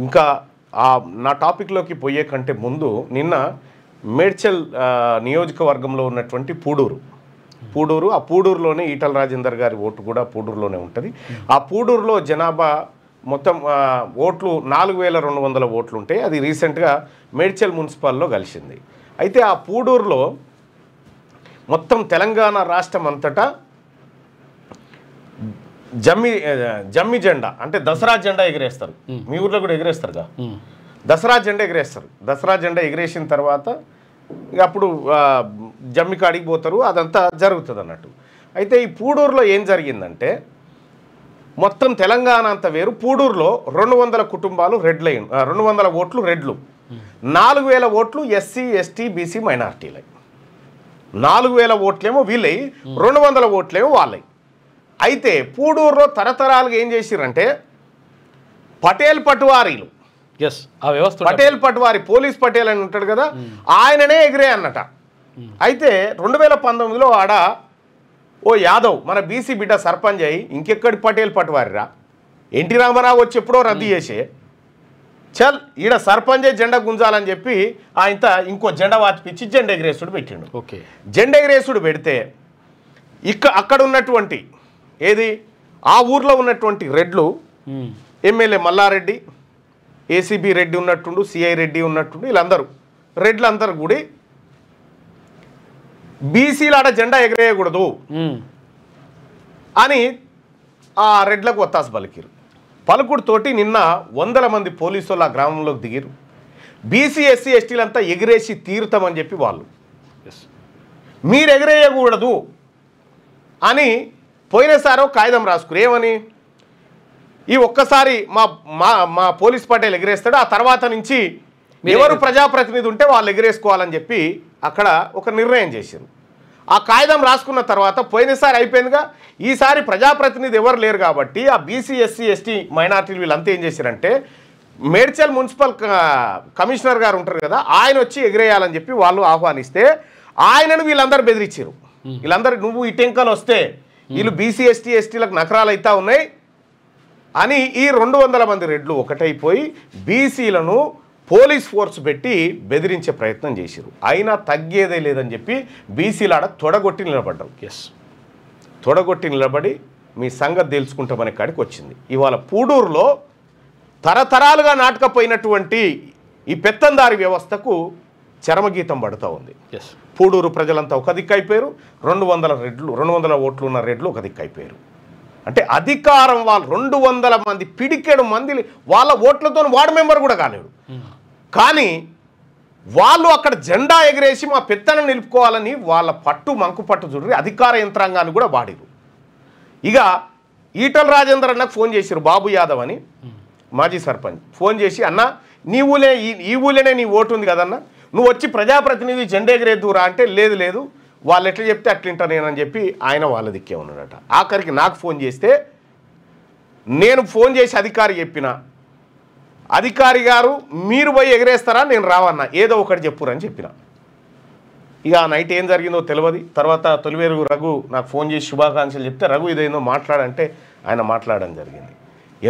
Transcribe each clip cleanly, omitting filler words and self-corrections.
ఇంకా నా టాపిక్లోకి పోయే కంటే ముందు నిన్న మేడ్చల్ నియోజకవర్గంలో ఉన్నటువంటి పూడూరు ఆ పూడూరులోనే ఈటల రాజేందర్ గారి ఓటు కూడా పూడూరులోనే ఉంటుంది. ఆ పూడూరులో జనాభా మొత్తం ఓట్లు 4200 ఓట్లు ఉంటాయి. అది రీసెంట్గా మేడ్చల్ మున్సిపాల్లో కలిసింది. అయితే ఆ పూడూరులో మొత్తం తెలంగాణ రాష్ట్రం అంతటా జమ్మి జెండా అంటే దసరా జెండా ఎగిరేస్తారు. మీ ఊర్లో కూడా ఎగిరేస్తారుగా, దసరా జెండా ఎగిరేస్తారు. దసరా జెండా ఎగిరేసిన తర్వాత ఇక అప్పుడు జమ్మి కాడికి పోతారు, అదంతా జరుగుతుంది అన్నట్టు. అయితే ఈ పూడూరులో ఏం జరిగిందంటే మొత్తం తెలంగాణ అంతా వేరు, పూడూరులో 200 కుటుంబాలు 200 ఓట్లు రెడ్లు, 4000 ఓట్లు ఎస్సీ ఎస్టీ బీసీ మైనార్టీలై. 4000 ఓట్లేమో వీళ్ళై, 200 ఓట్లేమో వాళ్ళై. అయితే పూడూరులో తరతరాలుగా ఏం చేసిరంటే పటేల్ పట్వారీలు, పటేల్ పట్వారీ పోలీస్ పటేల్ అని ఉంటాడు కదా, ఆయననే ఎగిరే అన్నట. అయితే 2019లో ఆడ ఓ యాదవ్ మన బీసీ బిడ్డ సర్పంచ్ అయ్యి ఇంకెక్కడి పటేల్ పట్వారిరా, ఎన్టీ రామారావు వచ్చి ఎప్పుడో రద్దు చేసే చల్ ఈడ సర్పంచ్ జెండా గుంజాలని చెప్పి ఆయన ఇంకో జెండా వాతిపించి జెండా ఎగిరేసుడు పెట్టిండు. జెండా ఎగిరేసుడు పెడితే అక్కడ ఉన్నటువంటి ఏది ఆ ఊర్లో ఉన్నటువంటి రెడ్లు, ఎమ్మెల్యే మల్లారెడ్డి, ఏసీబీ రెడ్డి ఉన్నట్టుండు, సిఐ రెడ్డి ఉన్నట్టుండు, వీళ్ళందరూ రెడ్లందరూ కూడా బీసీలాడ జెండా ఎగరేయకూడదు అని ఆ రెడ్లకు ఒత్తాసు పలికిరు. పలుకుడుతోటి నిన్న 100 మంది పోలీసులు ఆ గ్రామంలోకి దిగిరు. బీసీ ఎస్సీ ఎస్టీలంతా ఎగిరేసి తీరుతామని చెప్పి వాళ్ళు మీరు ఎగరేయకూడదు అని పోయినసారో కాగితం రాసుకురు. ఏమని, ఈ ఒక్కసారి మా పోలీస్ పటేల్ ఎగిరేస్తాడు, ఆ తర్వాత నుంచి ఎవరు ప్రజాప్రతినిధి ఉంటే వాళ్ళు ఎగిరేసుకోవాలని చెప్పి అక్కడ ఒక నిర్ణయం చేశారు. ఆ కాగితం రాసుకున్న తర్వాత పోయినసారి అయిపోయిందిగా, ఈసారి ప్రజాప్రతినిధి ఎవరు లేరు కాబట్టి ఆ బీసీ ఎస్సీ ఎస్టీ మైనార్టీలు వీళ్ళంతా ఏం చేశారంటే మేడ్చల్ మున్సిపల్ కమిషనర్ గారు ఉంటారు కదా, ఆయన వచ్చి ఎగిరేయాలని చెప్పి వాళ్ళు ఆహ్వానిస్తే ఆయనను వీళ్ళందరూ బెదిరించారు. వీళ్ళందరూ నువ్వు ఇటెంకలు వస్తే వీళ్ళు బీసీ ఎస్టీ ఎస్టీలకు నకరాలు అవుతా ఉన్నాయి అని ఈ 200 మంది రెడ్లు ఒకటైపోయి బీసీలను పోలీస్ ఫోర్స్ పెట్టి బెదిరించే ప్రయత్నం చేశారు. అయినా తగ్గేదే లేదని చెప్పి బీసీలాడ తొడగొట్టి నిలబడ్డారు. తొడగొట్టి నిలబడి మీ సంగతి తెలుసుకుంటామనే కాడికి వచ్చింది. ఇవాళ పూడూరులో తరతరాలుగా నాటకపోయినటువంటి ఈ పెత్తందారి వ్యవస్థకు చరమగీతం పడుతూ ఉంది. పూడూరు ప్రజలంతా ఒక దిక్కైపోయారు, 200 ఓట్లు ఉన్న రెడ్లు ఒక దిక్కైపోయారు. అంటే అధికారం వాళ్ళు 200 మంది పిడికెడు మంది వాళ్ళ ఓట్లతో వార్డు మెంబర్ కూడా కాలేడు, కానీ వాళ్ళు అక్కడ జెండా ఎగిరేసి మా పెత్తను నిలుపుకోవాలని వాళ్ళ మంకు పట్టు చూడరి అధికార యంత్రాంగాన్ని కూడా వాడిరు. ఇక ఈటల రాజేందర్ అన్నకు ఫోన్ చేశారు, బాబు యాదవ్ అని మాజీ సర్పంచ్ ఫోన్ చేసి, అన్న ఈ ఊళ్ళోనే నీ ఓటు ఉంది కదన్న, నువ్వు వచ్చి ప్రజాప్రతినిధి జెండా ఎగిరేద్దురా అంటే లేదు వాళ్ళు ఎట్లా చెప్తే అట్లింటా నేనని చెప్పి ఆయన వాళ్ళ దిక్కే ఉన్నాడట. ఆఖరికి నాకు ఫోన్ చేస్తే నేను ఫోన్ చేసి అధికారి చెప్పిన, అధికారి గారు మీరు పోయి ఎగరేస్తారా నేను రావన్నా, ఏదో ఒకటి చెప్పురని చెప్పిన. ఇక ఆ నైట్ ఏం జరిగిందో తెలియదు. తర్వాత తొలివేరు రఘు నాకు ఫోన్ చేసి శుభాకాంక్షలు చెప్తే రఘు ఇదేందో మాట్లాడంటే ఆయన మాట్లాడడం జరిగింది.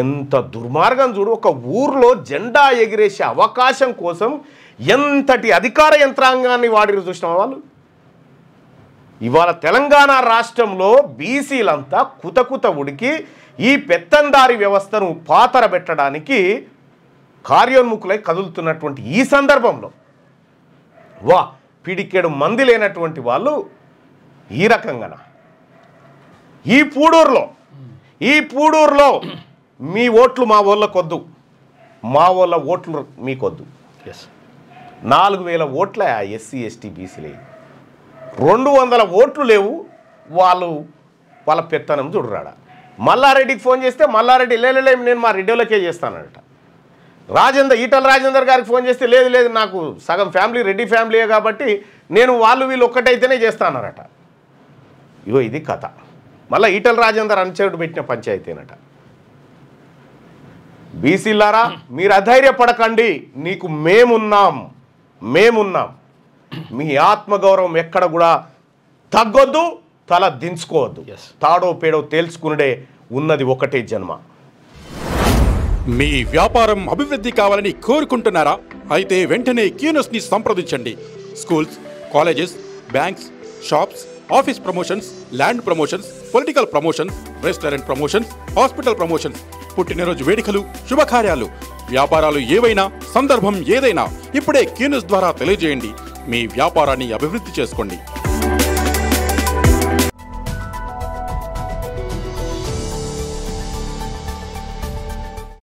ఎంత దుర్మార్గం చూడు, ఒక ఊర్లో జెండా ఎగిరేసే అవకాశం కోసం ఎంతటి అధికార యంత్రాంగాన్ని వాడిరు చూసినాం వాళ్ళు. ఇవాళ తెలంగాణ రాష్ట్రంలో బీసీలంతా కుతకుత ఉడికి ఈ పెత్తందారి వ్యవస్థను పాతరబెట్టడానికి కార్యోన్ముఖులై కదులుతున్నటువంటి ఈ సందర్భంలో పిడికెడు మంది లేనటువంటి వాళ్ళు ఈ రకంగా ఈ పూడూరులో మీ ఓట్లు మా వాళ్ళకొద్దు, మా వాళ్ళ ఓట్లు మీకొద్దు. 4000 ఓట్ల ఎస్సీ ఎస్టీ బీసీలే, 200 ఓట్లు లేవు, వాళ్ళ పెత్తనం చూడరాడ. మల్లారెడ్డికి ఫోన్ చేస్తే మల్లారెడ్డి లేదు నేను మా రెడ్డిలకే చేస్తానట. ఈటల రాజేందర్ గారికి ఫోన్ చేస్తే లేదు నాకు సగం ఫ్యామిలీ రెడ్డి ఫ్యామిలీయే కాబట్టి నేను వీళ్ళు ఒక్కటైతేనే చేస్తానట. ఇగో ఇది కథ. మళ్ళీ ఈటల రాజేందర్ అనుచరుడు పెట్టిన పంచాయతీనట. బీసీలారా మీరు అధైర్యపడకండి, నీకు మేమున్నాం, మీ ఆత్మగౌరవం ఎక్కడ కూడా తగ్గొద్దు, తల దించుకోవద్దు. తాడో పేడో తేల్చుకునే ఉన్నది ఒకటే జన్మ. మీ వ్యాపారం అభివృద్ధి కావాలని కోరుకుంటున్నారా? అయితే వెంటనే క్యూనస్ని సంప్రదించండి. Schools, colleges, banks, shops, office promotions, land promotions, political promotions, restaurant promotions, hospital promotions, పుట్టినరోజు వేడుకలు, శుభకార్యాలు, వ్యాపారాలు ఏవైనా, సందర్భం ఏదైనా ఇప్పుడే క్యూనస్ ద్వారా తెలియజేయండి. మీ వ్యాపారాన్ని అభివృద్ధి చేసుకోండి.